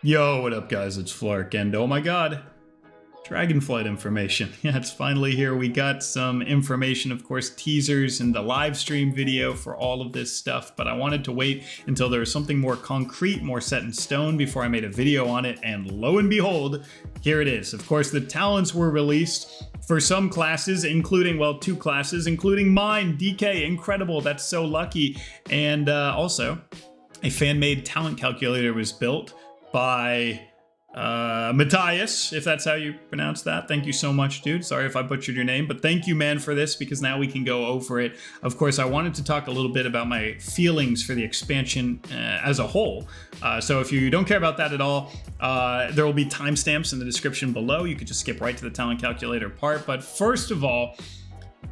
Yo, what up guys, it's Flark, and oh my god, Dragonflight information. Yeah, it's finally here. We got some information, of course, teasers in the live stream video for all of this stuff, but I wanted to wait until there was something more concrete, more set in stone before I made a video on it, and lo and behold, here it is. Of course, the talents were released for some classes, including, well, 2 classes, including mine, DK, incredible, that's so lucky. And also, a fan-made talent calculator was built by Matthias, if that's how you pronounce that. Thank you so much, dude. Sorry if I butchered your name, but thank you, man, for this, because now we can go over it. Of course, I wanted to talk a little bit about my feelings for the expansion as a whole. So if you don't care about that at all, there will be timestamps in the description below. You could just skip right to the talent calculator part. But first of all,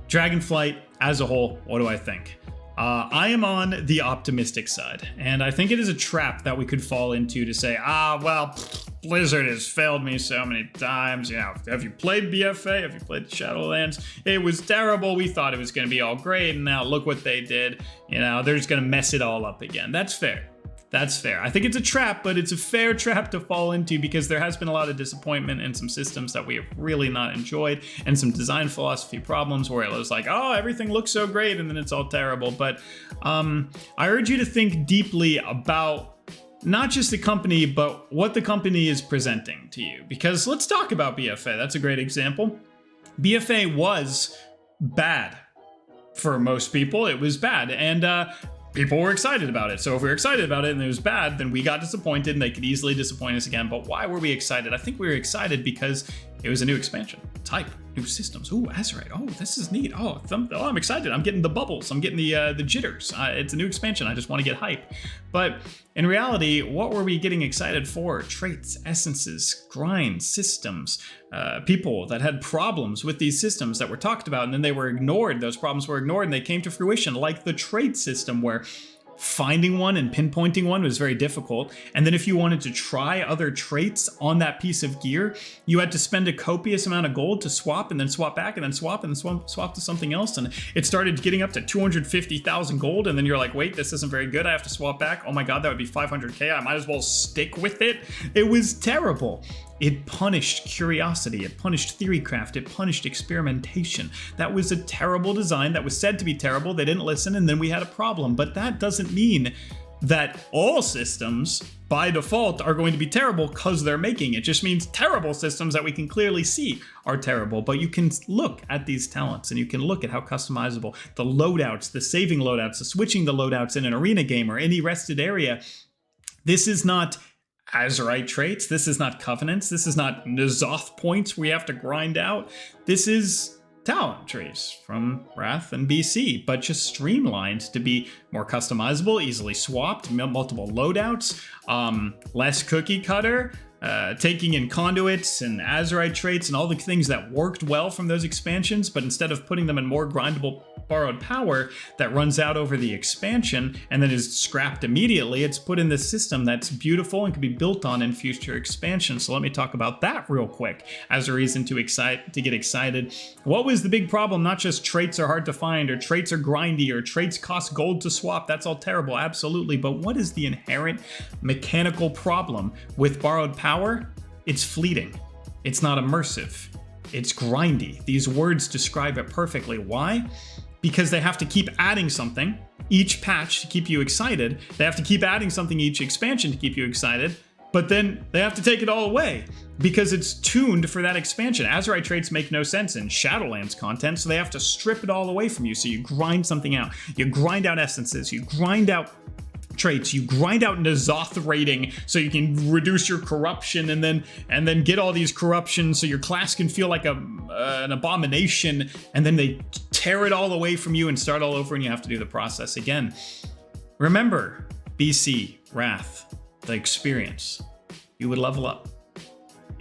Dragonflight as a whole, what do I think? I am on the optimistic side, and I think it is a trap that we could fall into to say, well, Blizzard has failed me so many times. You know, have you played BFA? Have you played Shadowlands? It was terrible. We thought it was going to be all great, and now look what they did. You know, they're just going to mess it all up again. That's fair. That's fair. I think it's a trap, but it's a fair trap to fall into because there has been a lot of disappointment in some systems that we have really not enjoyed, and some design philosophy problems where it was like, oh, everything looks so great, and then it's all terrible. But I urge you to think deeply about not just the company, but what the company is presenting to you. Because let's talk about BFA. That's a great example. BFA was bad for most people. It was bad. And people were excited about it. So if we were excited about it and it was bad, then we got disappointed, and they could easily disappoint us again. But why were we excited? I think we were excited because it was a new expansion. Type, new systems. Ooh, Azerite. Oh, this is neat. Oh, I'm excited. I'm getting the bubbles. I'm getting the jitters. It's a new expansion. I just want to get hype. But in reality, what were we getting excited for? Traits, essences, grinds, systems, people that had problems with these systems that were talked about, and then they were ignored. Those problems were ignored, and they came to fruition, like the trait system, where finding one and pinpointing one was very difficult. And then if you wanted to try other traits on that piece of gear, you had to spend a copious amount of gold to swap, and then swap back, and then swap, and then swap to something else. And it started getting up to 250,000 gold. And then you're like, wait, this isn't very good. I have to swap back. Oh my God, that would be 500K. I might as well stick with it. It was terrible. It punished curiosity, it punished theorycraft, it punished experimentation. That was a terrible design that was said to be terrible. They didn't listen, and then we had a problem. But that doesn't mean that all systems by default are going to be terrible because they're making it. It just means terrible systems that we can clearly see are terrible. But you can look at these talents, and you can look at how customizable the loadouts, the saving loadouts, the switching the loadouts in an arena game or any rested area. This is not Azerite traits. This is not covenants. This is not N'Zoth points we have to grind out. This is talent trees from Wrath and BC, but just streamlined to be more customizable, easily swapped, multiple loadouts, less cookie cutter, taking in conduits and Azerite traits and all the things that worked well from those expansions, but instead of putting them in more grindable borrowed power that runs out over the expansion and then is scrapped immediately, it's put in this system that's beautiful and can be built on in future expansions. So let me talk about that real quick as a reason to get excited. What was the big problem? Not just traits are hard to find, or traits are grindy, or traits cost gold to swap. That's all terrible, absolutely. But what is the inherent mechanical problem with borrowed power? It's fleeting. It's not immersive. It's grindy. These words describe it perfectly. Why? Because they have to keep adding something each patch to keep you excited. They have to keep adding something each expansion to keep you excited, but then they have to take it all away because it's tuned for that expansion. Azerite traits make no sense in Shadowlands content, so they have to strip it all away from you. So you grind something out. You grind out essences. You grind out traits, you grind out N'Zoth rating so you can reduce your corruption, and then get all these corruptions so your class can feel like an abomination, and then they tear it all away from you and start all over, and you have to do the process again. Remember, BC, Wrath, the experience. You would level up.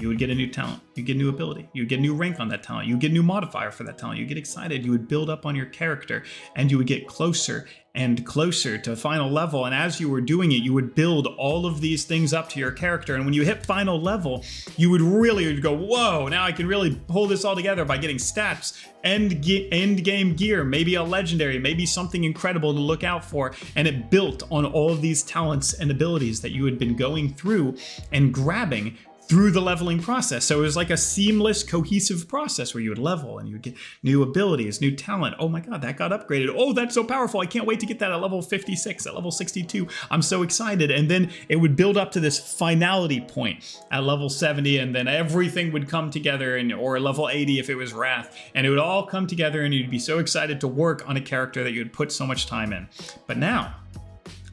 you would get a new talent, you get a new ability, you get a new rank on that talent, you get a new modifier for that talent, you get excited, you would build up on your character, and you would get closer and closer to final level. And as you were doing it, you would build all of these things up to your character. And when you hit final level, you would really go, whoa, now I can really pull this all together by getting stats, end game gear, maybe a legendary, maybe something incredible to look out for. And it built on all of these talents and abilities that you had been going through and grabbing through the leveling process. So it was like a seamless, cohesive process where you would level and you would get new abilities, new talent. Oh my God, that got upgraded. Oh, that's so powerful. I can't wait to get that at level 56, at level 62. I'm so excited. And then it would build up to this finality point at level 70, and then everything would come together, or level 80 if it was Wrath, and it would all come together, and you'd be so excited to work on a character that you had put so much time in. But now,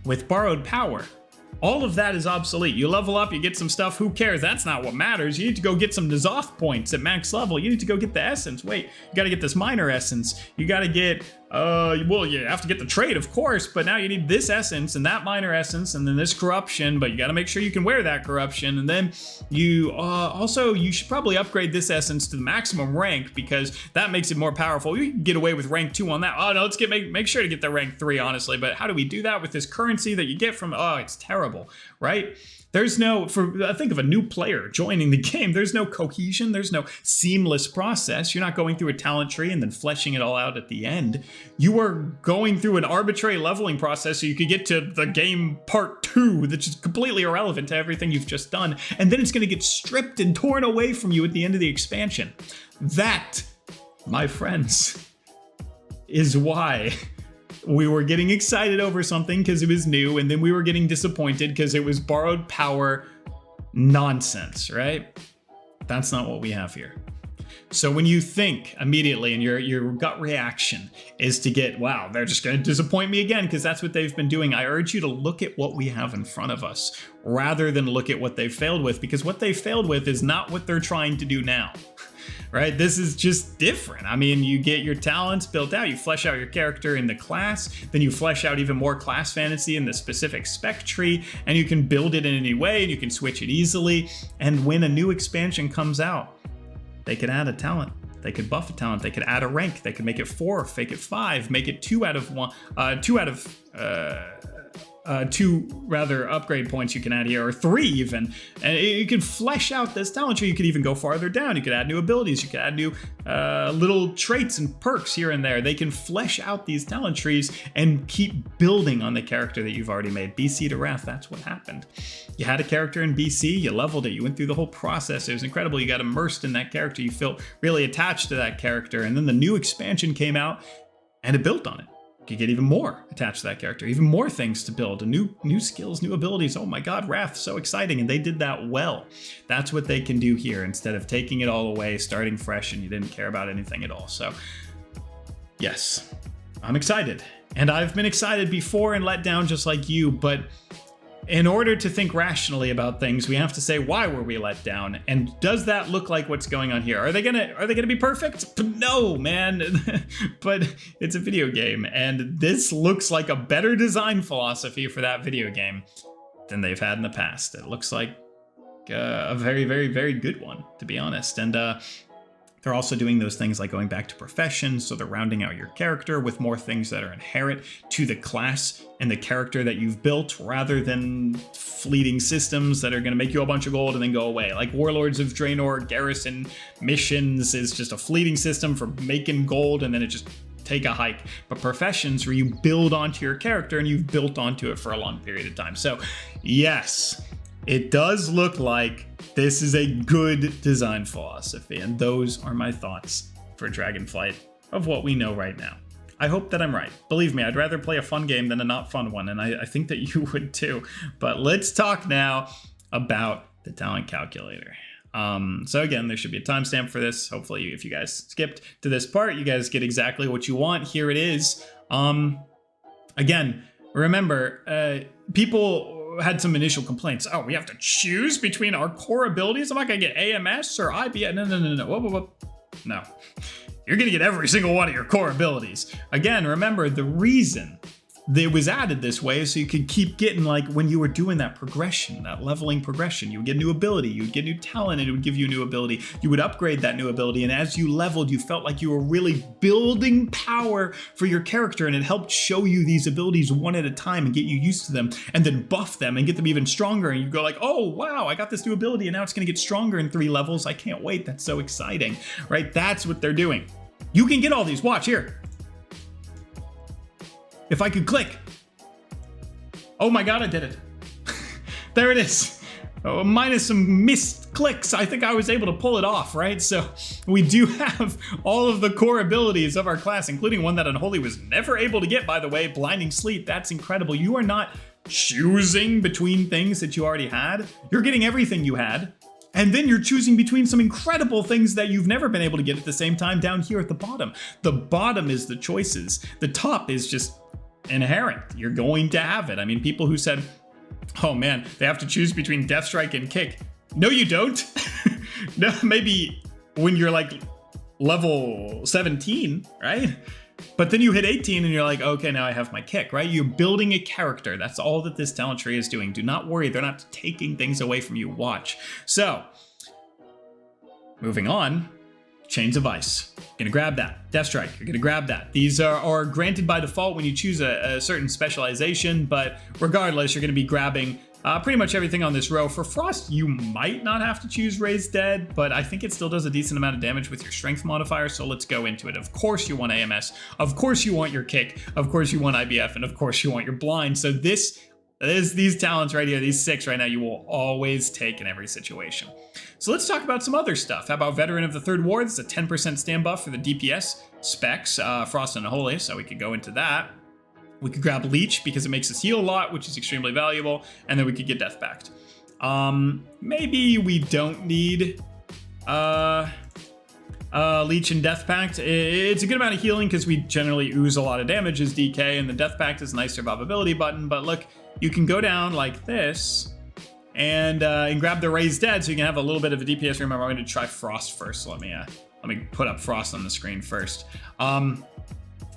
with borrowed power, all of that is obsolete. You level up, you get some stuff, who cares? That's not what matters. You need to go get some N'Zoth points at max level. You need to go get the essence. Wait, you gotta get this minor essence. You gotta get, well, you have to get the trait, of course, but now you need this essence and that minor essence and then this corruption, but you gotta make sure you can wear that corruption. And then you, also, you should probably upgrade this essence to the maximum rank because that makes it more powerful. You can get away with rank 2 on that. Oh no, let's make sure to get the rank 3, honestly. But how do we do that with this currency that you get from, oh, it's terrible, right? There's no, I think of a new player joining the game, there's no cohesion, there's no seamless process. You're not going through a talent tree and then fleshing it all out at the end. You are going through an arbitrary leveling process so you could get to the game part 2, which is completely irrelevant to everything you've just done. And then it's going to get stripped and torn away from you at the end of the expansion. That, my friends, is why we were getting excited over something because it was new, and then we were getting disappointed because it was borrowed power nonsense, right? That's not what we have here. So when you think immediately and your gut reaction is to get, wow, they're just going to disappoint me again because that's what they've been doing, I urge you to look at what we have in front of us rather than look at what they failed with, because what they failed with is not what they're trying to do now. Right? This is just different. I mean, you get your talents built out, you flesh out your character in the class, then you flesh out even more class fantasy in the specific spec tree, and you can build it in any way, and you can switch it easily. And when a new expansion comes out, they could add a talent, they could buff a talent, they could add a rank, they could make it 4, make it 5, make it 2 out of 2 upgrade points you can add here, or 3 even. And you can flesh out this talent tree. You could even go farther down. You could add new abilities. You could add new little traits and perks here and there. They can flesh out these talent trees and keep building on the character that you've already made. BC to Wrath, that's what happened. You had a character in BC, you leveled it, you went through the whole process. It was incredible. You got immersed in that character. You felt really attached to that character. And then the new expansion came out and it built on it. You could get even more attached to that character, even more things to build, new skills, new abilities. Oh my God, Wrath, so exciting. And they did that well. That's what they can do here instead of taking it all away, starting fresh, and you didn't care about anything at all. So yes, I'm excited. And I've been excited before and let down just like you, but in order to think rationally about things, we have to say, why were we let down? And does that look like what's going on here? Are they gonna be perfect? No, man. But it's a video game, and this looks like a better design philosophy for that video game than they've had in the past. It looks like a very, very, very good one, to be honest. And they're also doing those things like going back to professions, so they're rounding out your character with more things that are inherent to the class and the character that you've built, rather than fleeting systems that are going to make you a bunch of gold and then go away. Like Warlords of Draenor Garrison Missions is just a fleeting system for making gold and then it just take a hike. But professions, where you build onto your character and you've built onto it for a long period of time. So yes, it does look like this is a good design philosophy, and those are my thoughts for Dragonflight of what we know right now. I hope that I'm right. Believe me, I'd rather play a fun game than a not fun one, and I think that you would too. But let's talk now about the talent calculator. So again, there should be a timestamp for this. Hopefully, if you guys skipped to this part, you guys get exactly what you want. Here it is. Again, remember, people had some initial complaints. Oh, we have to choose between our core abilities? I'm not gonna get AMS or IBS. No. Whoa. No. You're gonna get every single one of your core abilities. Again, remember, the reason it was added this way so you could keep getting, like, when you were doing that progression, that leveling progression, you would get new ability, you would get new talent, and it would give you a new ability. You would upgrade that new ability, and as you leveled, you felt like you were really building power for your character, and it helped show you these abilities one at a time and get you used to them, and then buff them and get them even stronger, and you go like, oh wow, I got this new ability, and now it's gonna get stronger in 3 levels. I can't wait, that's so exciting, right? That's what they're doing. You can get all these, watch here. If I could click. Oh my God, I did it. There it is. Oh, minus some missed clicks, I think I was able to pull it off, right? So we do have all of the core abilities of our class, including one that Unholy was never able to get, by the way, Blinding Sleep. That's incredible. You are not choosing between things that you already had. You're getting everything you had. And then you're choosing between some incredible things that you've never been able to get at the same time down here at the bottom. The bottom is the choices. The top is just inherent. You're going to have it. I mean, people who said, oh man, they have to choose between Death Strike and Kick. No, you don't. No, maybe when you're like level 17, right? But then you hit 18 and you're like, okay, now I have my Kick, right? You're building a character. That's all that this talent tree is doing. Do not worry. They're not taking things away from you. Watch. So, moving on. Chains of Ice. You're gonna grab that. Death Strike, you're gonna grab that. These are granted by default when you choose a certain specialization, but regardless, you're gonna be grabbing pretty much everything on this row. For Frost, you might not have to choose Raise Dead, but I think it still does a decent amount of damage with your strength modifier, so let's go into it. Of course you want AMS, of course you want your Kick, of course you want IBF, and of course you want your Blind. So these talents right here, these 6 right now, you will always take in every situation. So let's talk about some other stuff. How about Veteran of the Third War? This is a 10% stand buff for the DPS specs, Frost Unholy, so we could go into that. We could grab Leech because it makes us heal a lot, which is extremely valuable, and then we could get Death Pact. Maybe we don't need Leech and Death Pact. It's a good amount of healing because we generally ooze a lot of damage as DK, and the Death Pact is a nice survivability button, but look, you can go down like this, and grab the Raise Dead so you can have a little bit of a DPS. Remember, I'm going to try Frost first. So let me put up Frost on the screen first.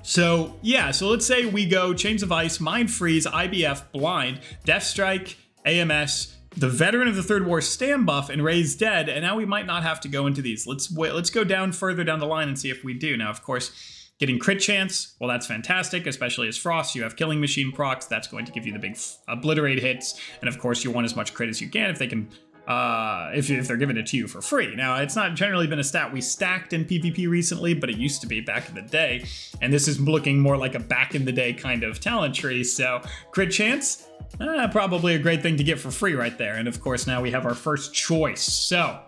So let's say we go Chains of Ice, Mind Freeze, IBF, Blind, Death Strike, AMS, the Veteran of the Third War stand buff, and Raise Dead, and now we might not have to go into these. Let's go down further down the line and see if we do. Now, of course, getting crit chance, well, that's fantastic, especially as Frost. You have Killing Machine procs. That's going to give you the big obliterate hits. And of course, you want as much crit as you can if they can, if they're giving it to you for free. Now, it's not generally been a stat we stacked in PvP recently, but it used to be back in the day. And this is looking more like a back in the day kind of talent tree. So crit chance, probably a great thing to get for free right there. And of course, now we have our first choice. So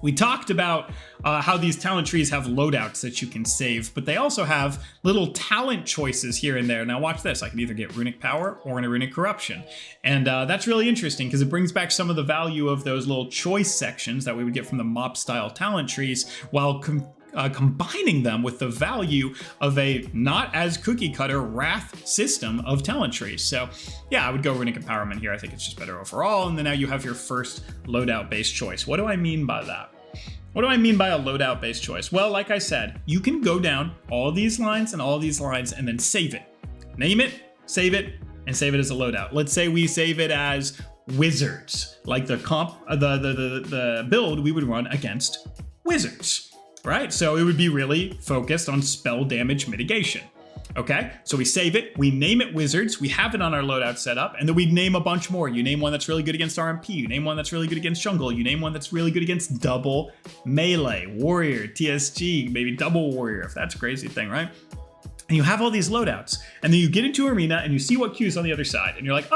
we talked about how these talent trees have loadouts that you can save, but they also have little talent choices here and there. Now watch this. I can either get Runic Power or a Runic Corruption. And that's really interesting because it brings back some of the value of those little choice sections that we would get from the mop style talent trees while combining them with the value of a not as cookie cutter Wrath system of talent trees. So yeah, I would go Runic Empowerment here. I think it's just better overall. And then now you have your first loadout based choice. What do I mean by that? What do I mean by a loadout based choice? Well, like I said, you can go down all these lines and all these lines and then save it. Name it, save it, and save it as a loadout. Let's say we save it as Wizards, like the build we would run against Wizards. Right? So it would be really focused on spell damage mitigation. Okay? So we save it, we name it Wizards, we have it on our loadout setup, and then we name a bunch more. You name one that's really good against RMP, you name one that's really good against jungle, you name one that's really good against double melee, warrior, TSG, maybe double warrior, if that's a crazy thing, right? And you have all these loadouts, and then you get into arena and you see what queue's on the other side, and you're like,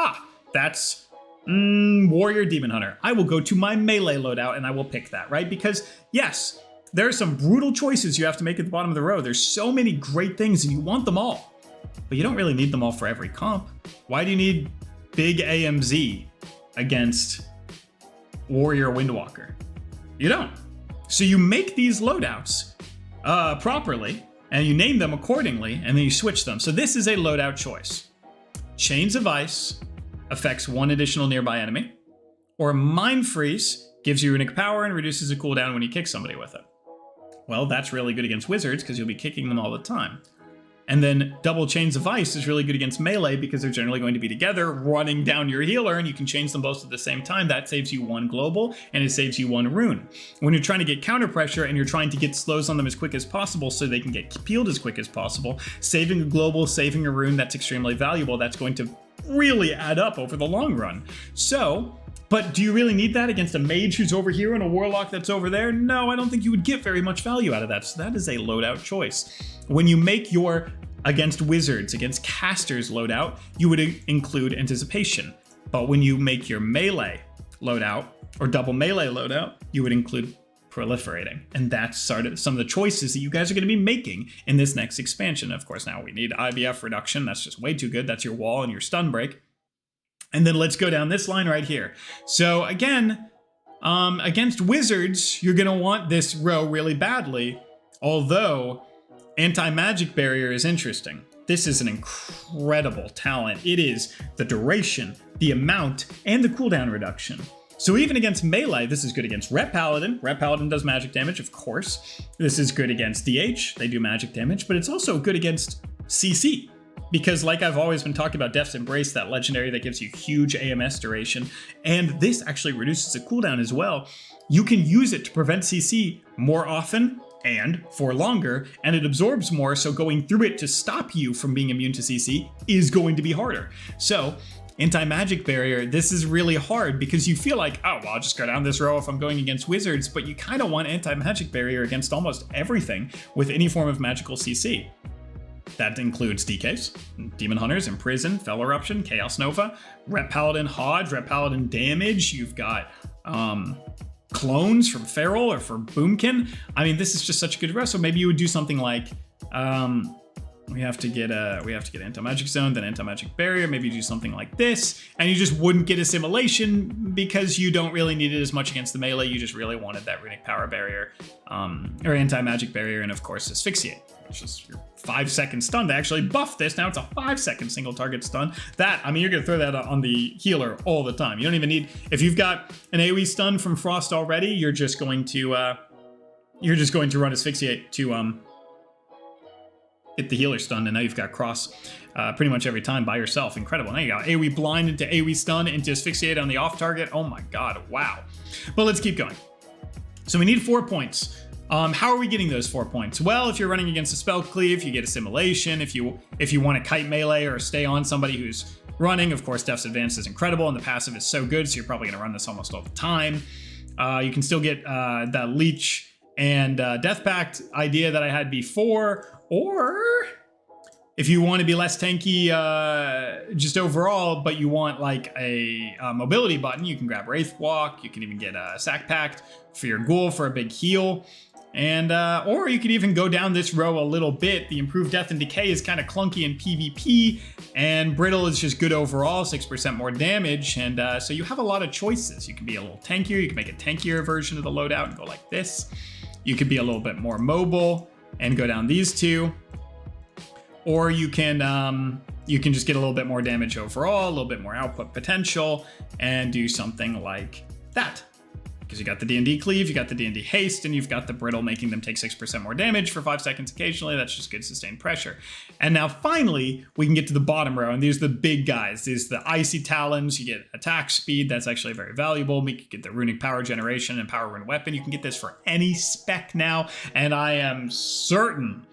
that's warrior demon hunter. I will go to my melee loadout and I will pick that, right? Because yes, there are some brutal choices you have to make at the bottom of the row. There's so many great things and you want them all, but you don't really need them all for every comp. Why do you need big AMZ against Warrior Windwalker? You don't. So you make these loadouts properly and you name them accordingly and then you switch them. So this is a loadout choice. Chains of Ice affects one additional nearby enemy, or Mind Freeze gives you Runic Power and reduces the cooldown when you kick somebody with it. Well, that's really good against Wizards because you'll be kicking them all the time. And then double chains of ice is really good against melee because they're generally going to be together running down your healer, and you can change them both at the same time. That saves you 1 global and it saves you 1 rune. When you're trying to get counter pressure and you're trying to get slows on them as quick as possible so they can get peeled as quick as possible, saving a global, saving a rune, that's extremely valuable. That's going to really add up over the long run. So, but do you really need that against a mage who's over here and a warlock that's over there? No, I don't think you would get very much value out of that. So that is a loadout choice. When you make your against wizards, against casters loadout, you would include anticipation. But when you make your melee loadout or double melee loadout, you would include proliferating. And that's sort of some of the choices that you guys are going to be making in this next expansion. Of course, now we need IBF reduction. That's just way too good. That's your wall and your stun break. And then let's go down this line right here. So again, against wizards, you're going to want this row really badly, although anti-magic barrier is interesting. This is an incredible talent. It is the duration, the amount, and the cooldown reduction. So even against melee, this is good against Ret Paladin. Ret Paladin does magic damage, of course. This is good against DH. They do magic damage, but it's also good against CC. Because like I've always been talking about Death's Embrace, that legendary that gives you huge AMS duration, and this actually reduces the cooldown as well. You can use it to prevent CC more often and for longer, and it absorbs more, so going through it to stop you from being immune to CC is going to be harder. So anti-magic barrier, this is really hard because you feel like, oh, well, I'll just go down this row if I'm going against wizards, but you kind of want anti-magic barrier against almost everything with any form of magical CC. That includes DKs, Demon Hunters, Imprison, Fell Eruption, Chaos Nova, Ret Paladin Hodge, Ret Paladin Damage. You've got clones from Feral or from Boomkin. I mean, this is just such a good row. So maybe you would do something like we have to get anti-magic zone, then anti-magic barrier. Maybe you do something like this, and you just wouldn't get assimilation because you don't really need it as much against the melee. You just really wanted that runic power barrier or anti-magic barrier, and of course asphyxiate, which is your 5-second stun. They actually buffed this. Now it's a 5-second single target stun. That, I mean, you're gonna throw that on the healer all the time. You don't even need, if you've got an AoE stun from Frost already, you're just going to run asphyxiate to hit the healer stun, and now you've got cross pretty much every time by yourself. Incredible. Now you got AoE blind into AoE stun into asphyxiate on the off target. Oh my god, wow. But let's keep going. So we need 4 points. How are we getting those 4 points? Well, if you're running against a spell cleave, you get assimilation. If you want to kite melee or stay on somebody who's running, of course, Death's Advance is incredible, and the passive is so good, so you're probably going to run this almost all the time. You can still get that Leech and Death Pact idea that I had before, or if you want to be less tanky just overall, but you want like a mobility button, you can grab Wraith Walk. You can even get a Sack Pact for your ghoul for a big heal. And or you could even go down this row a little bit. The improved death and decay is kind of clunky in PvP, and brittle is just good overall, 6% more damage. And so you have a lot of choices. You can be a little tankier. You can make a tankier version of the loadout and go like this. You could be a little bit more mobile and go down these two, or you can just get a little bit more damage overall, a little bit more output potential, and do something like that. Because you got the D&D cleave, you got the D&D haste, and you've got the brittle making them take 6% more damage for 5 seconds occasionally. That's just good sustained pressure. And now finally, we can get to the bottom row, and these are the big guys. These are the icy talons. You get attack speed. That's actually very valuable. We can get the runic power generation and power rune weapon. You can get this for any spec now, and I am certain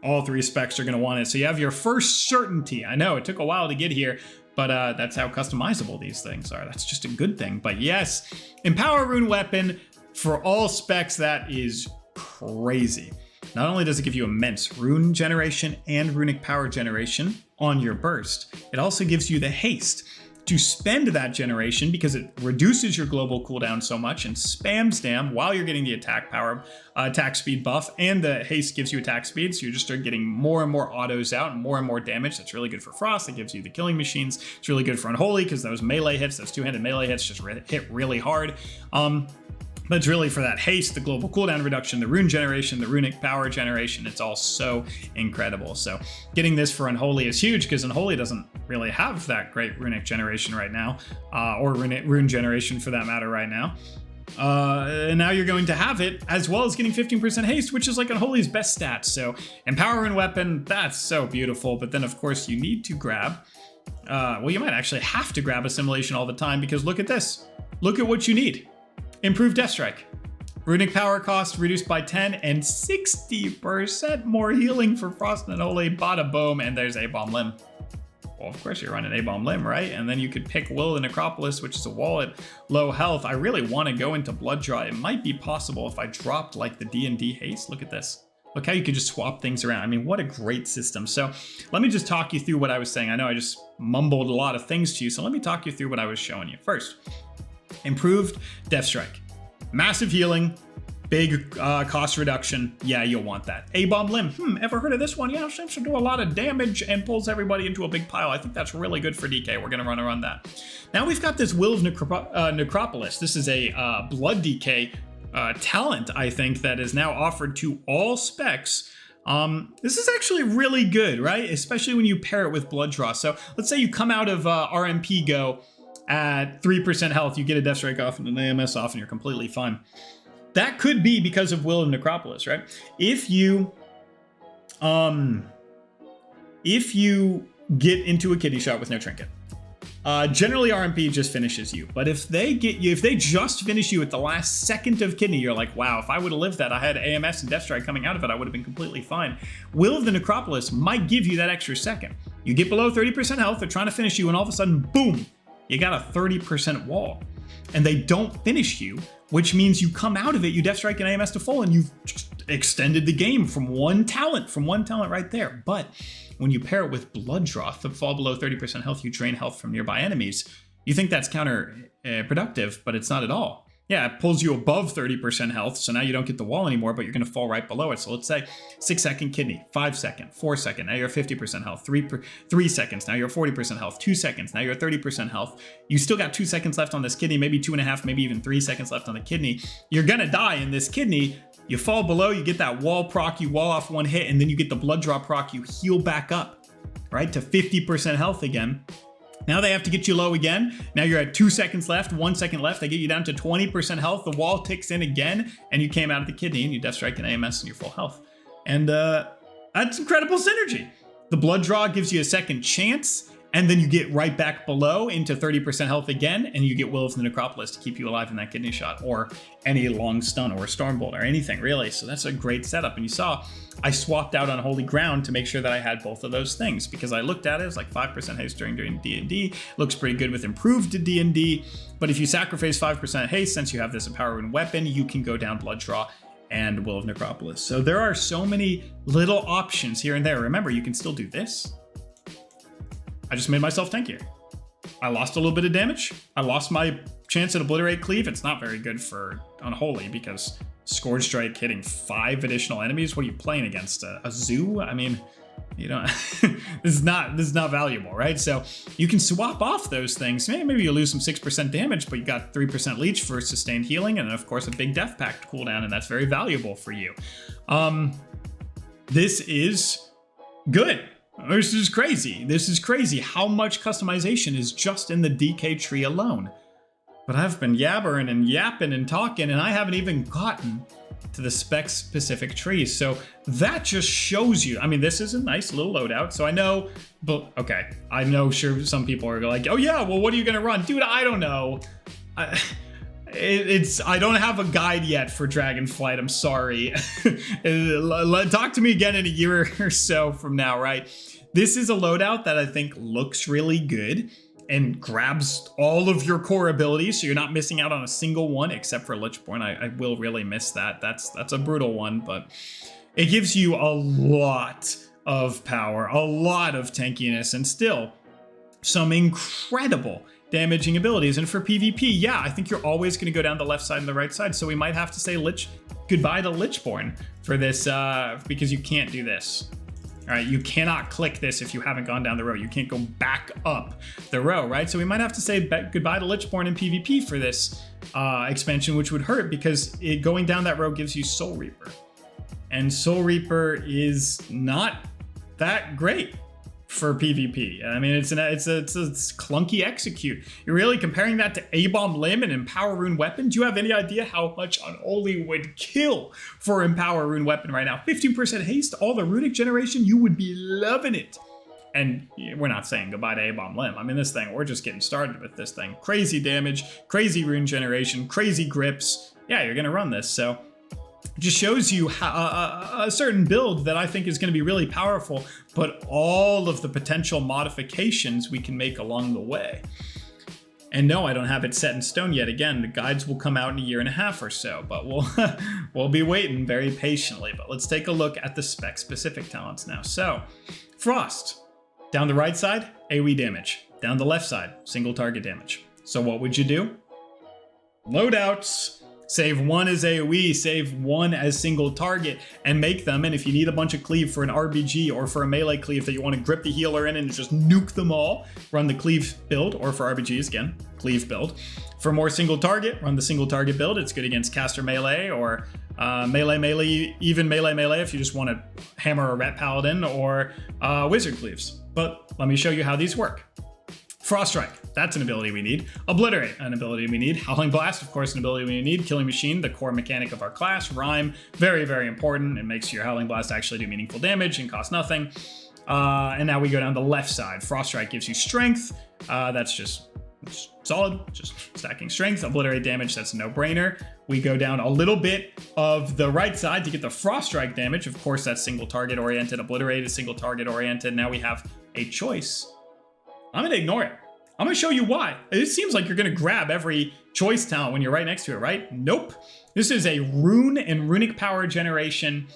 all 3 specs are going to want it. So you have your first certainty. I know it took a while to get here, but that's how customizable these things are. That's just a good thing. But yes, Empower Rune Weapon for all specs, that is crazy. Not only does it give you immense rune generation and runic power generation on your burst, it also gives you the haste to spend that generation because it reduces your global cooldown so much and spam stam while you're getting the attack power, attack speed buff, and the haste gives you attack speed, so you just start getting more and more autos out and more damage. That's really good for Frost. That gives you the killing machines. It's really good for Unholy because those melee hits, those two-handed melee hits just hit really hard. But it's really for that haste, the global cooldown reduction, the rune generation, the runic power generation. It's all so incredible. So getting this for Unholy is huge because Unholy doesn't really have that great runic generation right now, or rune generation for that matter right now. And now you're going to have it, as well as getting 15% haste, which is like Unholy's best stats. So Empower and Weapon, that's so beautiful. But then, of course, you need to grab, well, you might actually have to grab Assimilation all the time, because look at this. Look at what you need. Improved Death Strike. Runic power cost reduced by 10 and 60% more healing for Frost Unholy. Bada boom, and there's A-Bomb Limb. Well, of course you're running A-Bomb Limb, right? And then you could pick Will of the Necropolis, which is a wall at low health. I really want to go into Blood Draw. It might be possible if I dropped like the D&D haste. Look at this. Look how you could just swap things around. I mean, what a great system. So let me just talk you through what I was saying. I know I just mumbled a lot of things to you, so let me talk you through what I was showing you. First, improved Death Strike. Massive healing, big cost reduction. Yeah, you'll want that. A-Bomb Limb. Ever heard of this one? Yeah, seems to do a lot of damage and pulls everybody into a big pile. I think that's really good for DK. We're going to run around that. Now we've got this Will of Necropolis. This is a Blood DK talent, I think, that is now offered to all specs. This is actually really good, right? Especially when you pair it with Blood Draw. So let's say you come out of RMP Go at 3% health, you get a Death Strike off and an AMS off, and you're completely fine. That could be because of Will of Necropolis, right? If you get into a kidney shot with no trinket, generally RMP just finishes you. But if they get you, if they just finish you at the last second of kidney, you're like, wow, if I would have lived that, I had AMS and Death Strike coming out of it, I would have been completely fine. Will of the Necropolis might give you that extra second. You get below 30% health, they're trying to finish you, and all of a sudden, boom, you got a 30% wall. And they don't finish you, which means you come out of it, you Death Strike and AMS to full, and you've extended the game from one talent right there. But when you pair it with Blood Draw, to fall below 30% health, you drain health from nearby enemies. You think that's counterproductive, but it's not at all. Yeah, it pulls you above 30% health, so now you don't get the wall anymore, but you're going to fall right below it. So let's say 6-second kidney, 5-second, 4-second, now you're 50% health, 3 seconds, now you're 40% health, 2 seconds, now you're 30% health. You still got 2 seconds left on this kidney, maybe 2.5, maybe even 3 seconds left on the kidney. You're going to die in this kidney. You fall below, you get that wall proc, you wall off one hit, and then you get the Blood Draw proc, you heal back up, right, to 50% health again. Now they have to get you low again. Now you're at 2 seconds left, 1 second left. They get you down to 20% health. The wall ticks in again, and you came out of the kidney, and you Death Strike and AMS and you're full health. And that's incredible synergy. The Blood Draw gives you a second chance, and then you get right back below into 30% health again, and you get Will of the Necropolis to keep you alive in that kidney shot, or any long stun, or a Stormbolt, or anything, really. So that's a great setup. And you saw, I swapped out Unholy Ground to make sure that I had both of those things, because I looked at it, it's like 5% haste during D&D. Looks pretty good with improved D&D, but if you sacrifice 5% haste, since you have this Empower and Weapon, you can go down Blood Draw and Will of Necropolis. So there are so many little options here and there. Remember, you can still do this. I just made myself tankier. I lost a little bit of damage. I lost my chance at Obliterate Cleave. It's not very good for Unholy because Scourge Strike hitting 5 additional enemies. What are you playing against? A zoo? I mean, you know, this is not valuable, right? So you can swap off those things. Maybe you lose some 6% damage, but you got 3% leech for sustained healing, and of course a big Death Pact cooldown, and that's very valuable for you. This is good. This is crazy. This is crazy how much customization is just in the DK tree alone. But I've been yabbering and yapping and talking, and I haven't even gotten to the spec-specific trees. So that just shows you, I mean, this is a nice little loadout. So I know, but okay, I know sure some people are like, oh yeah, well, what are you gonna run? Dude, I don't know. I don't have a guide yet for Dragonflight. I'm sorry. Talk to me again in a year or so from now, right? This is a loadout that I think looks really good and grabs all of your core abilities, so you're not missing out on a single one, except for Lichborn. I will really miss that. That's a brutal one, but it gives you a lot of power, a lot of tankiness, and still some incredible damaging abilities. And for PvP, yeah, I think you're always going to go down the left side and the right side, so we might have to say goodbye to Lichborn for this, because you can't do this. All right, you cannot click this if you haven't gone down the row. You can't go back up the row, right? So we might have to say goodbye to Lichborn in PvP for this expansion, which would hurt because going down that row gives you Soul Reaper. And Soul Reaper is not that great. for PvP. I mean, it's clunky execute. You're really comparing that to A-Bomb Limb and Empower Rune Weapon? Do you have any idea how much Unholy would kill for Empower Rune Weapon right now? 15% haste, all the runic generation, you would be loving it. And we're not saying goodbye to A-Bomb Limb. I mean, this thing, we're just getting started with this thing. Crazy damage, crazy rune generation, crazy grips. Yeah, you're gonna run this, so it just shows you how, a certain build that I think is going to be really powerful, but all of the potential modifications we can make along the way. And no, I don't have it set in stone yet. Again, the guides will come out in a year and a half or so, but we'll be waiting very patiently. But let's take a look at the spec-specific talents now. So, Frost. Down the right side, AoE damage. Down the left side, single target damage. So what would you do? Loadouts. Save one as AoE, save one as single target, and make them. And if you need a bunch of cleave for an RBG or for a melee cleave that you want to grip the healer in and just nuke them all, run the cleave build, or for RBGs, again, cleave build. For more single target, run the single target build. It's good against caster melee or melee, even melee if you just want to hammer a ret paladin or wizard cleaves. But let me show you how these work. Frost Strike, that's an ability we need. Obliterate, an ability we need. Howling Blast, of course, an ability we need. Killing Machine, the core mechanic of our class. Rhyme, very, very important. It makes your Howling Blast actually do meaningful damage and cost nothing. And now we go down the left side. Frost Strike gives you Strength. That's just solid, just stacking Strength. Obliterate damage, that's a no-brainer. We go down a little bit of the right side to get the Frost Strike damage. Of course, that's single target oriented. Obliterate is single target oriented. Now we have a choice. I'm gonna ignore it. I'm gonna show you why. It seems like you're gonna grab every choice talent when you're right next to it, right? Nope. This is a rune and runic power generation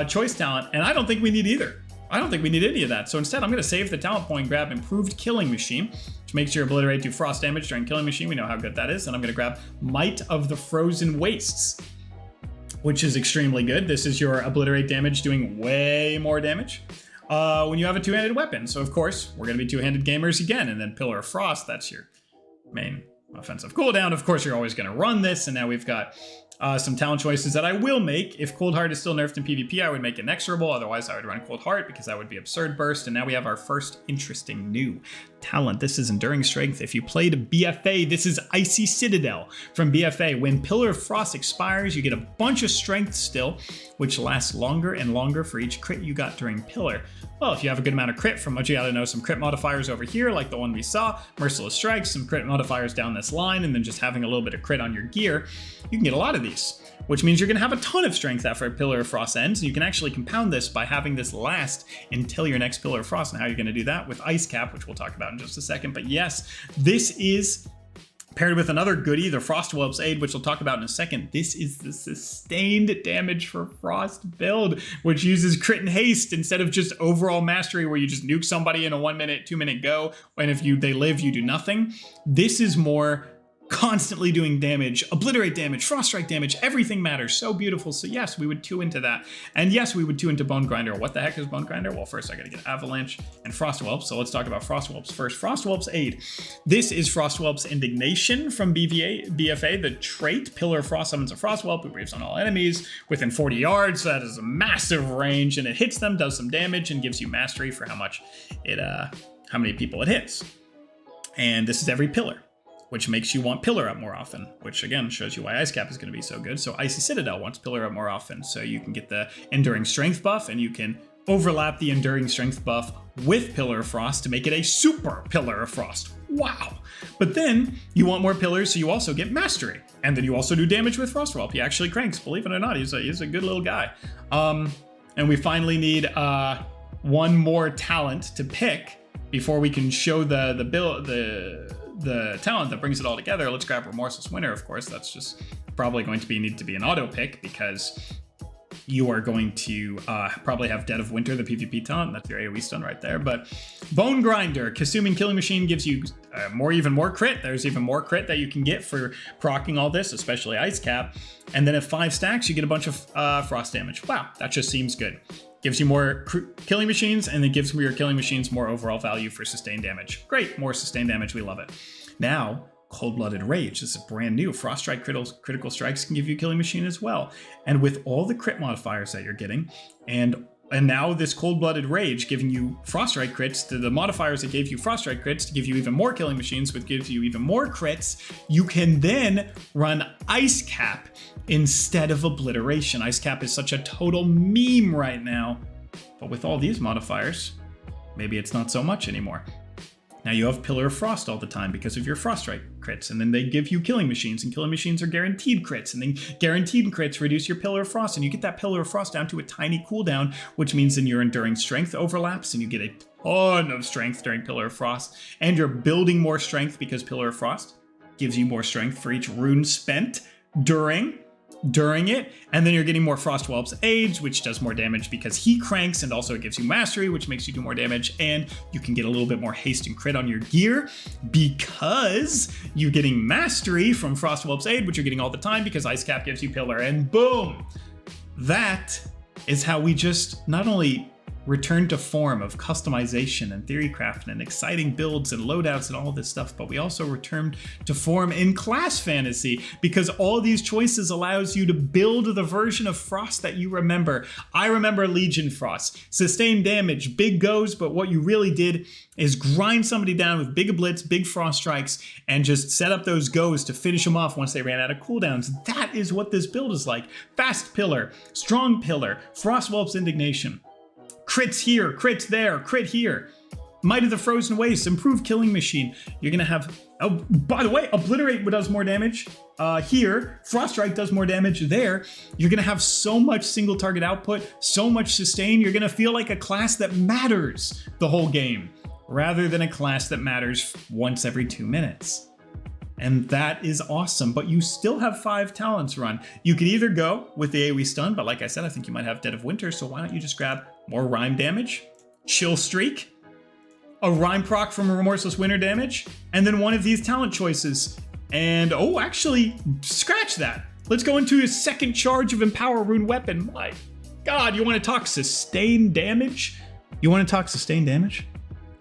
choice talent, and I don't think we need either. I don't think we need any of that. So instead, I'm gonna save the talent point, grab Improved Killing Machine, which makes your Obliterate do frost damage during Killing Machine. We know how good that is. And I'm gonna grab Might of the Frozen Wastes, which is extremely good. This is your Obliterate damage doing way more damage when you have a two-handed weapon. So of course, we're gonna be two-handed gamers again, and then Pillar of Frost, that's your main offensive cooldown. Of course, you're always gonna run this, and now we've got some talent choices that I will make. If Cold Heart is still nerfed in PvP, I would make Inexorable. Otherwise, I would run Cold Heart because that would be Absurd Burst. And now we have our first interesting new talent. This is Enduring Strength. If you played BFA, this is Icy Citadel from BFA. When Pillar of Frost expires, you get a bunch of strength still, which lasts longer and longer for each crit you got during Pillar. Well, if you have a good amount of crit, from what you gotta know, some crit modifiers over here, like the one we saw, Merciless Strikes, some crit modifiers down this line, and then just having a little bit of crit on your gear, you can get a lot of these, which means you're gonna have a ton of strength after Pillar of Frost ends, and you can actually compound this by having this last until your next Pillar of Frost. And how you're gonna do that with Ice Cap, which we'll talk about in just a second. But yes, this is paired with another goodie, the Frost Whelp's Aid, which we'll talk about in a second. This is the sustained damage for Frost build, which uses crit and haste instead of just overall mastery where you just nuke somebody in a 1 minute, 2 minute go, and if they live, you do nothing. This is more constantly doing damage, obliterate damage, frost strike damage, everything matters. So beautiful. So yes, we would 2 into that. And yes, we would 2 into Bone Grinder. What the heck is Bone Grinder? Well, first I gotta get Avalanche and Frost Whelp. So let's talk about Frost Whelps first. Frost Whelp's Aid. This is Frost Whelp's Indignation from BFA. The trait, Pillar of Frost summons a Frost Whelp who breathes on all enemies within 40 yards. So that is a massive range, and it hits them, does some damage, and gives you mastery for how many people it hits. And this is every pillar, which makes you want Pillar up more often, which again shows you why Ice Cap is going to be so good. So Icy Citadel wants Pillar up more often, so you can get the Enduring Strength buff, and you can overlap the Enduring Strength buff with Pillar of Frost to make it a super Pillar of Frost. Wow. But then you want more pillars, so you also get Mastery. And then you also do damage with Frost Whelp. He actually cranks, believe it or not. He's a good little guy. And we finally need one more talent to pick before we can show the talent that brings it all together. Let's grab Remorseless Winter, of course. That's just probably going to need to be an auto pick because you are going to probably have Dead of Winter, the PvP talent. That's your AoE stun right there. But Bone Grinder, consuming Killing Machine gives you even more crit. There's even more crit that you can get for proccing all this, especially Ice Cap. And then at 5 stacks, you get a bunch of frost damage. Wow, that just seems good. Gives you more Killing Machines, and it gives your Killing Machines more overall value for sustained damage. Great, more sustained damage, we love it. Now, Cold-Blooded Rage. This is brand new. Frost Strike critical strikes can give you Killing Machine as well. And with all the crit modifiers that you're getting, and And now this Cold-Blooded Rage giving you Frost Strike crits, the modifiers that gave you Frost Strike crits to give you even more killing machines, which gives you even more crits. You can then run Ice Cap instead of Obliteration. Ice Cap is such a total meme right now. But with all these modifiers, maybe it's not so much anymore. Now you have Pillar of Frost all the time because of your Frost Strike crits, and then they give you killing machines, and killing machines are guaranteed crits, and then guaranteed crits reduce your Pillar of Frost, and you get that Pillar of Frost down to a tiny cooldown, which means then your Enduring Strength overlaps, and you get a ton of strength during Pillar of Frost, and you're building more strength because Pillar of Frost gives you more strength for each rune spent during it, and then you're getting more Frostwhelp's Age, which does more damage because he cranks, and also it gives you Mastery, which makes you do more damage, and you can get a little bit more haste and crit on your gear because you're getting Mastery from Frostwhelp's Aid, which you're getting all the time because Ice Cap gives you Pillar, and boom! That is how we just not only return to form of customization and theory crafting and exciting builds and loadouts and all this stuff, but we also return to form in class fantasy because all these choices allows you to build the version of Frost that you remember. I remember Legion Frost, sustained damage, big goes, but what you really did is grind somebody down with big blitz, big Frost Strikes, and just set up those goes to finish them off once they ran out of cooldowns. That is what this build is like. Fast Pillar, Strong Pillar, Frostwhelp's Indignation. Crits here, crits there, crit here. Might of the Frozen Wastes, improved killing machine. You're gonna have, oh, by the way, Obliterate does more damage here. Frost Strike does more damage there. You're gonna have so much single target output, so much sustain. You're gonna feel like a class that matters the whole game, rather than a class that matters once every 2 minutes. And that is awesome, but you still have 5 talents run. You could either go with the AoE stun, but like I said, I think you might have Dead of Winter, so why don't you just grab more Rime damage, Chill Streak, a Rime proc from a Remorseless Winter damage, and then one of these talent choices. And oh, actually, scratch that. Let's go into a second charge of Empower Rune Weapon. My God, you want to talk sustained damage?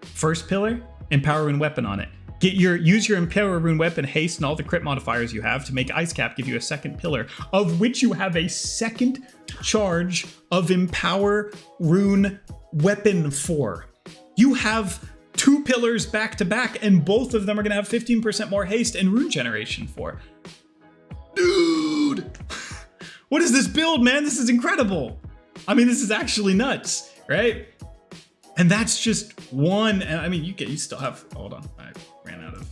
First pillar, Empower Rune Weapon on it. Use your Empower Rune Weapon haste and all the crit modifiers you have to make Ice Cap give you a second pillar, of which you have a second charge of Empower Rune Weapon for. You have 2 pillars back to back, and both of them are going to have 15% more haste and rune generation for. Dude! What is this build, man? This is incredible. I mean, this is actually nuts, right? And that's just one. I mean, you still have, hold on. I ran out of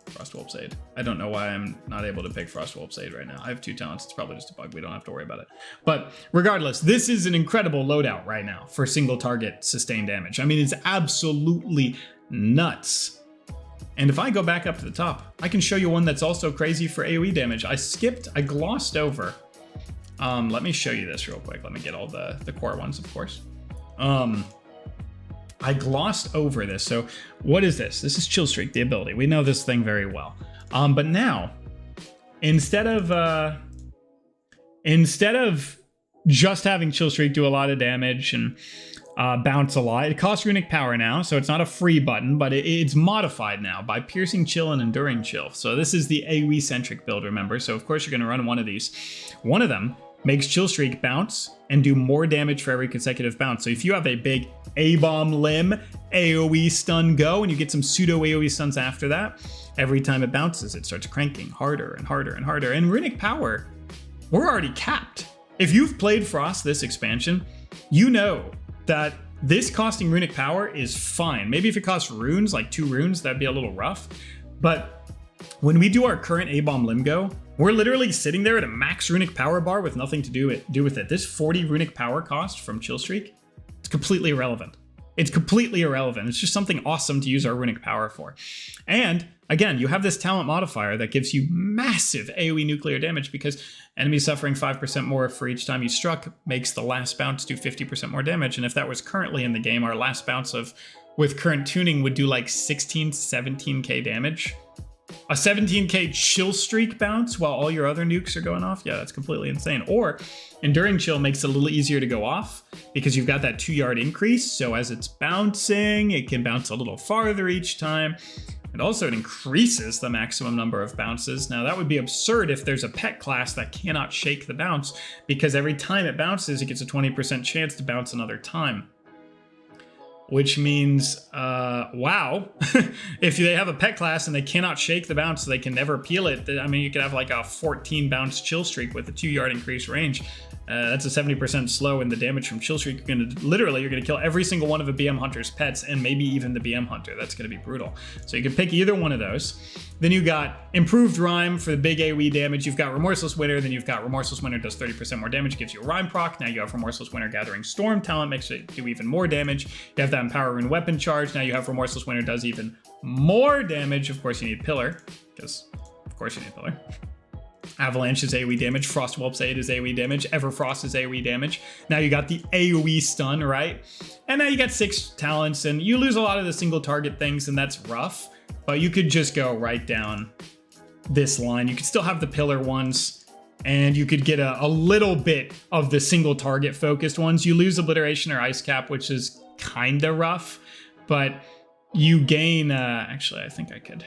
Frostwhelp's Aid. I don't know why I'm not able to pick Frostwhelp's Aid right now. I have 2 talents. It's probably just a bug. We don't have to worry about it. But regardless, this is an incredible loadout right now for single target sustained damage. I mean, it's absolutely nuts. And if I go back up to the top, I can show you one that's also crazy for AoE damage. I glossed over. Let me show you this real quick. Let me get all the core ones, of course. I glossed over this. So what is this? This is Chill Streak, the ability. We know this thing very well. But now, instead of just having Chill Streak do a lot of damage and bounce a lot, it costs runic power now, so it's not a free button, but it's modified now by Piercing Chill and Enduring Chill. So this is the AoE-centric build, remember? So of course you're going to run one of these. One of them makes Chill Streak bounce and do more damage for every consecutive bounce. So if you have a big A-bomb limb, AoE stun go, and you get some pseudo AoE stuns after that, every time it bounces, it starts cranking harder and harder and harder. And runic power, we're already capped. If you've played Frost this expansion, you know that this costing runic power is fine. Maybe if it costs runes, like 2 runes, that'd be a little rough. But when we do our current A-bomb limb go, we're literally sitting there at a max runic power bar with nothing to do with it. This 40 runic power cost from Chill Streak, it's completely irrelevant. It's completely irrelevant. It's just something awesome to use our runic power for. And again, you have this talent modifier that gives you massive AoE nuclear damage because enemies suffering 5% more for each time you struck makes the last bounce do 50% more damage. And if that was currently in the game, our last bounce with current tuning would do like 16 to 17k damage. A 17k Chill Streak bounce while all your other nukes are going off? Yeah, that's completely insane. Or Enduring Chill makes it a little easier to go off because you've got that 2-yard increase. So as it's bouncing, it can bounce a little farther each time. And also it increases the maximum number of bounces. Now that would be absurd if there's a pet class that cannot shake the bounce, because every time it bounces, it gets a 20% chance to bounce another time. Which means, wow, if they have a pet class and they cannot shake the bounce, so they can never peel it. I mean, you could have like a 14 bounce chill streak with a 2-yard increased range. That's a 70% slow, and the damage from chill streak, you're gonna kill every single one of a BM Hunter's pets, and maybe even the BM Hunter. That's gonna be brutal. So you can pick either one of those. Then you got Improved Rhyme for the big AoE damage. You've got Remorseless Winter. Then you've got Remorseless Winter does 30% more damage, gives you a Rhyme proc. Now you have Remorseless Winter Gathering Storm talent, makes it do even more damage. You have that Empower Rune Weapon charge. Now you have Remorseless Winter does even more damage. Of course you need Pillar, because of course you need Pillar. Avalanche is AoE damage, Frost Whelp's Aid is AoE damage, Everfrost is AoE damage. Now you got the AoE stun, right? And now you got 6 talents, and you lose a lot of the single target things, and that's rough. But you could just go right down this line. You could still have the pillar ones, and you could get a little bit of the single target focused ones. You lose Obliteration or Ice Cap, which is kinda rough, but you gain, actually I think I could.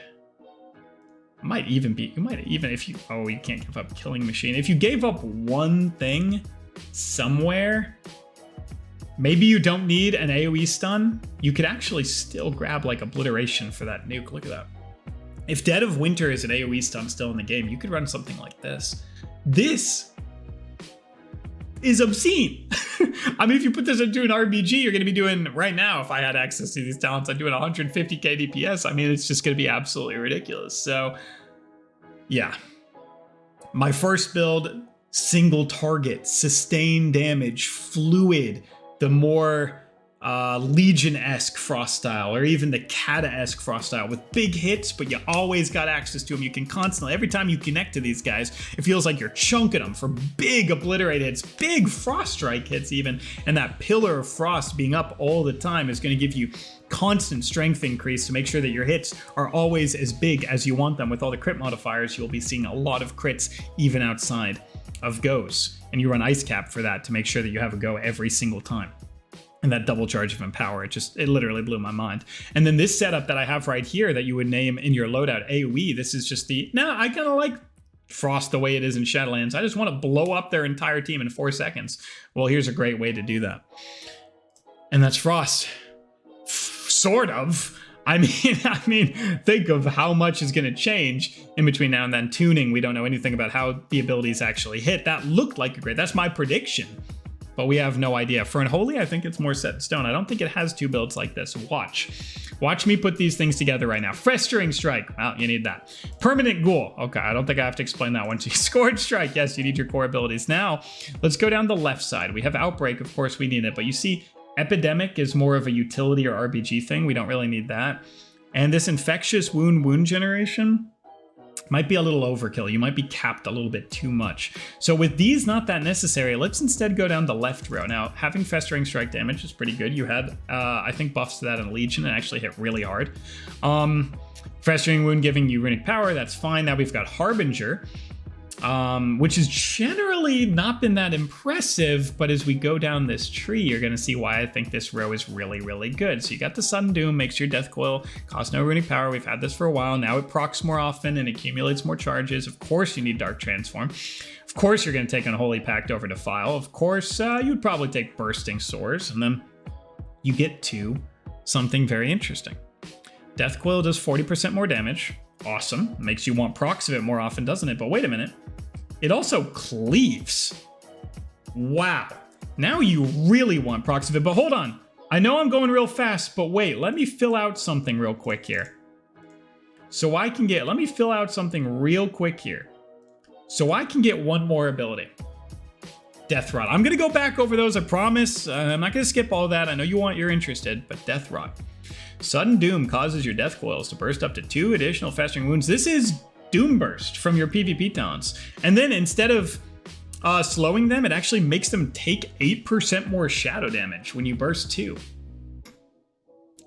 You might even if you, oh, you can't give up Killing Machine. If you gave up one thing somewhere, maybe you don't need an AoE stun, you could actually still grab like Obliteration for that nuke. Look at that. If Dead of Winter is an AoE stun still in the game, you could run something like this. This is obscene. I mean, if you put this into an RBG, you're going to be doing, right now, if I had access to these talents, I'm doing 150k DPS. I mean, it's just going to be absolutely ridiculous. So, yeah. My first build, single target, sustained damage, fluid, the more Legion-esque Frost style, or even the Kata-esque Frost style, with big hits, but you always got access to them. You can constantly, every time you connect to these guys, it feels like you're chunking them for big Obliterate hits, big Frost Strike hits even, and that Pillar of Frost being up all the time is going to give you constant strength increase to make sure that your hits are always as big as you want them. With all the crit modifiers, you'll be seeing a lot of crits even outside of goes, and you run Ice Cap for that to make sure that you have a go every single time. And that double charge of Empower, it literally blew my mind. And then this setup that I have right here that you would name in your loadout AoE, this is just the, I kind of like Frost the way it is in Shadowlands. I just want to blow up their entire team in 4 seconds. Well, here's a great way to do that. And that's Frost. Sort of. I mean, think of how much is going to change in between now and then. Tuning, we don't know anything about how the abilities actually hit. That looked like a great, that's my prediction. But we have no idea. For Unholy, I think it's more set in stone. I don't think it has 2 builds like this. Watch me put these things together right now. Festering Strike, well, you need that. Permanent Ghoul, okay, I don't think I have to explain that one to you. Scourge Strike, yes, you need your core abilities. Now, let's go down the left side. We have Outbreak, of course we need it, but you see, Epidemic is more of a utility or RBG thing. We don't really need that. And this Infectious Wound generation might be a little overkill. You might be capped a little bit too much. So with these not that necessary, let's instead go down the left row. Now, having Festering Strike damage is pretty good. You had, I think, buffs to that in Legion and actually hit really hard. Festering Wound giving you Runic Power, that's fine. Now we've got Harbinger, which has generally not been that impressive, but as we go down this tree, you're going to see why I think this row is really, really good. So you got the Sudden Doom, makes your Death Coil cost no Runic Power. We've had this for a while. Now it procs more often and accumulates more charges. Of course you need Dark Transform. Of course you're going to take Unholy Pact over Defile. Of course you'd probably take Bursting Sores, and then you get to something very interesting. Death Coil does 40% more damage. Awesome. Makes you want procs of it more often, doesn't it? But wait a minute. It also cleaves. Wow. Now you really want procs of it, but hold on. I know I'm going real fast, but wait, let me fill out something real quick here. So I can get, let me fill out something real quick here. So I can get one more ability. Death Rot. I'm going to go back over those, I promise. I'm not going to skip all that. I know you're interested, but Death Rot. Sudden Doom causes your Death Coils to burst up to 2 additional Festering Wounds. This is Doom Burst from your PvP talents. And then instead of slowing them, it actually makes them take 8% more shadow damage when you burst 2.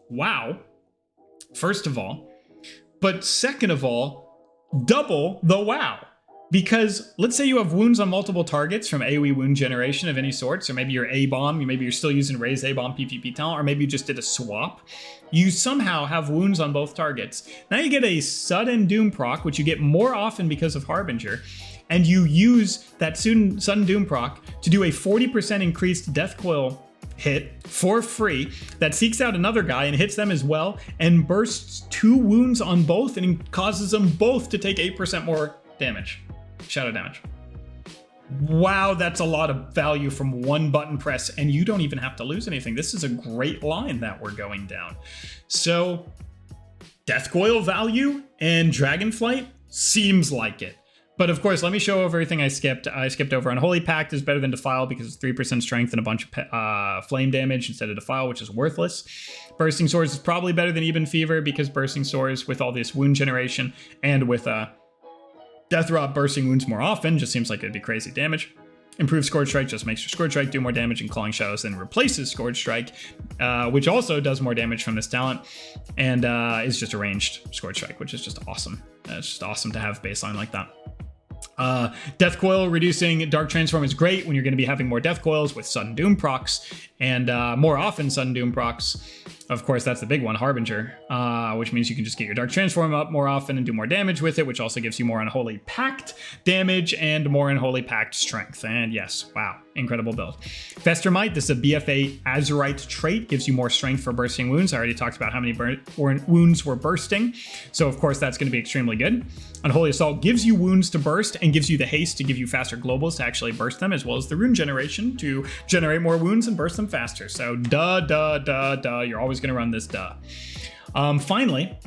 Wow. First of all. But second of all, double the wow. Because let's say you have wounds on multiple targets from AoE wound generation of any sorts, or maybe you're A-bomb, maybe you're still using Raise A-bomb PvP talent, or maybe you just did a swap. You somehow have wounds on both targets. Now you get a sudden doom proc, which you get more often because of Harbinger, and you use that sudden doom proc to do a 40% increased death coil hit for free that seeks out another guy and hits them as well, and bursts 2 wounds on both and causes them both to take 8% more damage. Shadow damage. Wow, that's a lot of value from one button press, and you don't even have to lose anything. This is a great line that we're going down. So, Death Coil value and Dragonflight seems like it. But of course, let me show over everything I skipped. I skipped over Unholy Pact is better than Defile because it's 3% strength and a bunch of flame damage instead of Defile, which is worthless. Bursting Swords is probably better than Even Fever because Bursting Swords with all this wound generation and with Death Rot bursting wounds more often just seems like it'd be crazy damage. Improved Scourge Strike just makes your Scourge Strike do more damage, and Clawing Shadows then replaces Scourge Strike, which also does more damage from this talent, and is just a ranged Scourge Strike, which is just awesome. It's just awesome to have baseline like that. Death Coil reducing Dark Transform is great when you're going to be having more Death Coils with Sudden Doom procs, and more often Sudden Doom procs. Of course, that's the big one, Harbinger, which means you can just get your Dark Transform up more often and do more damage with it, which also gives you more Unholy Pact damage and more Unholy Pact strength. And yes, wow, incredible build. Fester Might, this is a BFA Azurite trait, gives you more strength for bursting wounds. I already talked about how many wounds were bursting, so of course that's going to be extremely good. Unholy Assault gives you wounds to burst and gives you the haste to give you faster globals to actually burst them, as well as the rune generation to generate more wounds and burst them faster. So duh, you're always going to run this duh. Finally,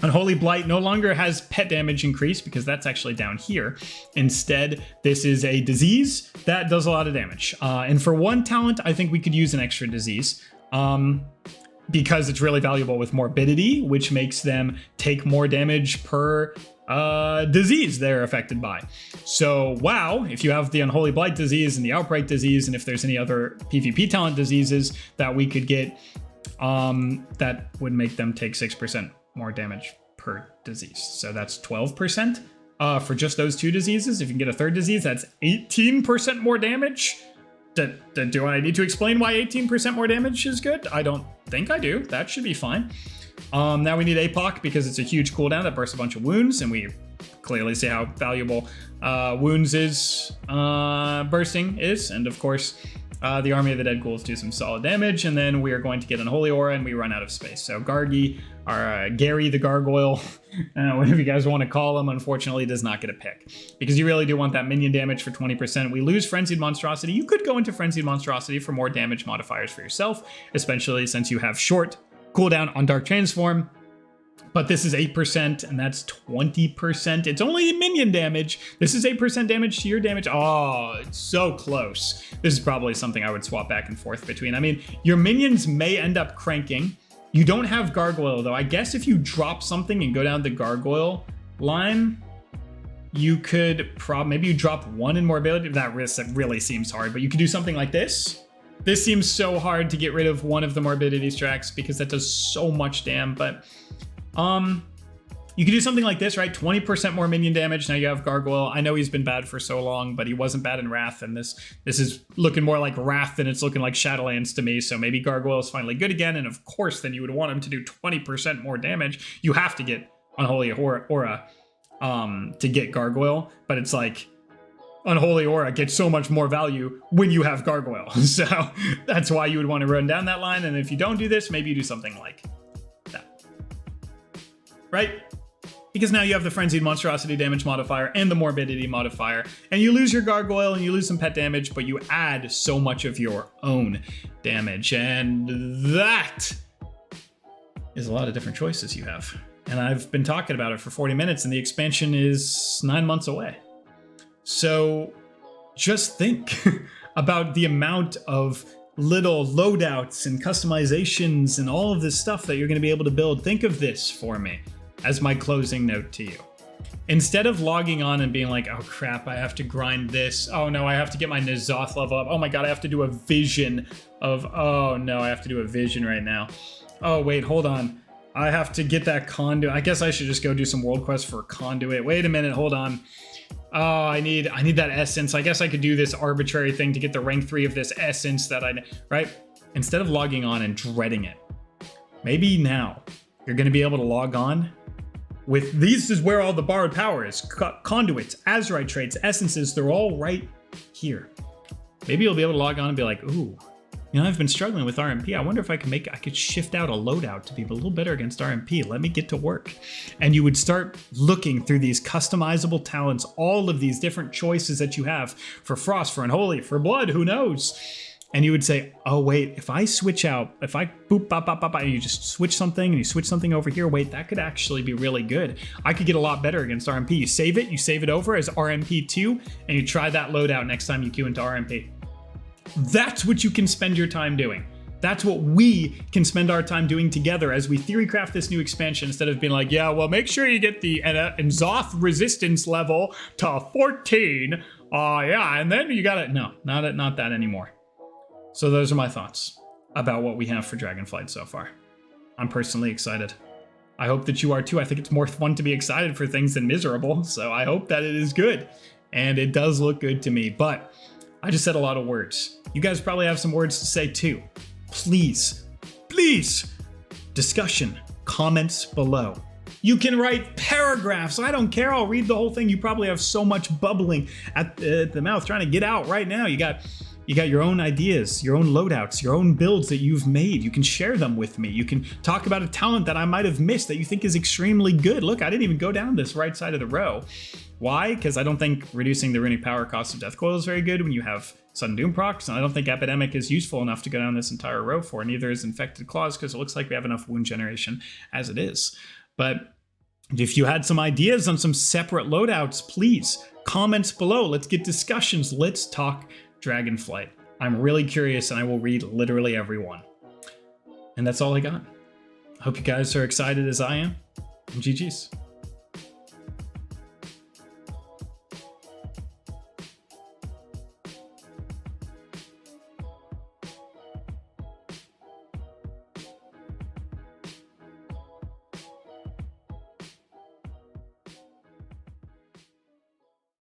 Unholy Blight no longer has pet damage increase because that's actually down here. Instead, this is a disease that does a lot of damage. And for one talent, I think we could use an extra disease. Because it's really valuable with morbidity, which makes them take more damage per disease they're affected by. So wow, if you have the Unholy Blight disease and the Outbreak disease, and if there's any other PvP talent diseases that we could get, that would make them take 6% more damage per disease. So that's 12% for just those 2 diseases. If you can get a third disease, that's 18% more damage. Do I need to explain why 18% more damage is good? I don't think I do. That should be fine. Now we need APOC because it's a huge cooldown that bursts a bunch of wounds, and we clearly see how valuable wounds is, bursting is. And of course, the Army of the Dead Ghouls do some solid damage, and then we are going to get Unholy Aura and we run out of space. So Gargi, or Gary the Gargoyle, whatever you guys want to call him, unfortunately does not get a pick. Because you really do want that minion damage for 20%. We lose Frenzied Monstrosity. You could go into Frenzied Monstrosity for more damage modifiers for yourself, especially since you have short cooldown on Dark Transform. But this is 8%, and that's 20%. It's only minion damage. This is 8% damage to your damage. Oh, it's so close. This is probably something I would swap back and forth between. I mean, your minions may end up cranking. You don't have Gargoyle, though. I guess if you drop something and go down the Gargoyle line, you could maybe you drop 1 in morbidity. That really seems hard, but you could do something like this. This seems so hard to get rid of one of the morbidity tracks because that does so much damn, but you could do something like this, right? 20% more minion damage. Now you have Gargoyle. I know he's been bad for so long, but he wasn't bad in Wrath, and this is looking more like Wrath than it's looking like Shadowlands to me. So maybe Gargoyle is finally good again, and of course, then you would want him to do 20% more damage. You have to get Unholy Aura to get Gargoyle, but it's like Unholy Aura gets so much more value when you have Gargoyle. So that's why you would want to run down that line. And if you don't do this, maybe you do something like that. Right? Because now you have the Frenzied Monstrosity damage modifier and the Morbidity modifier, and you lose your Gargoyle and you lose some pet damage, but you add so much of your own damage, and that is a lot of different choices you have. And I've been talking about it for 40 minutes, and the expansion is 9 months away. So just think about the amount of little loadouts and customizations and all of this stuff that you're going to be able to build. Think of this for me as my closing note to you. Instead of logging on and being like, oh crap, I have to grind this. Oh no, I have to get my N'Zoth level up. Oh my god, I have to do a vision of, oh no, I have to do a vision right now. Oh wait, hold on. I have to get that conduit. I guess I should just go do some world quests for a conduit. Wait a minute, hold on. Oh, I need that essence. I guess I could do this arbitrary thing to get the rank 3 of this essence that right? Instead of logging on and dreading it, maybe now you're going to be able to log on with these. Is where all the borrowed power is. Conduits, Azurite traits, essences, they're all right here. Maybe you'll be able to log on and be like, ooh, you know, I've been struggling with RMP. I wonder if I could shift out a loadout to be a little better against RMP. Let me get to work. And you would start looking through these customizable talents, all of these different choices that you have for Frost, for Unholy, for Blood, who knows? And you would say, oh, wait, if I switch out, if I boop, bop, bop, bop, and you just switch something and you switch something over here, wait, that could actually be really good. I could get a lot better against RMP. You save it over as RMP2, and you try that loadout next time you queue into RMP. That's what you can spend your time doing. That's what we can spend our time doing together as we theorycraft this new expansion, instead of being like, yeah, well, make sure you get the Zoth resistance level to 14. Yeah, and then you got it. No, not that anymore. So those are my thoughts about what we have for Dragonflight so far. I'm personally excited. I hope that you are too. I think it's more fun to be excited for things than miserable. So I hope that it is good. And it does look good to me. But I just said a lot of words. You guys probably have some words to say too. Please, discussion, comments below. You can write paragraphs. I don't care. I'll read the whole thing. You probably have so much bubbling at the mouth trying to get out right now. You got your own ideas, your own loadouts, your own builds that you've made. You can share them with me. You can talk about a talent that I might have missed that you think is extremely good. Look, I didn't even go down this right side of the row. Why? Because I don't think reducing the runic power cost of Death Coil is very good when you have Sudden Doom procs, and I don't think Epidemic is useful enough to go down this entire row for. Neither is Infected Claws, because it looks like we have enough wound generation as it is. But if you had some ideas on some separate loadouts, please, comments below. Let's get discussions. Let's talk Dragonflight. I'm really curious, and I will read literally everyone. And that's all I got. I hope you guys are excited as I am. And GG's.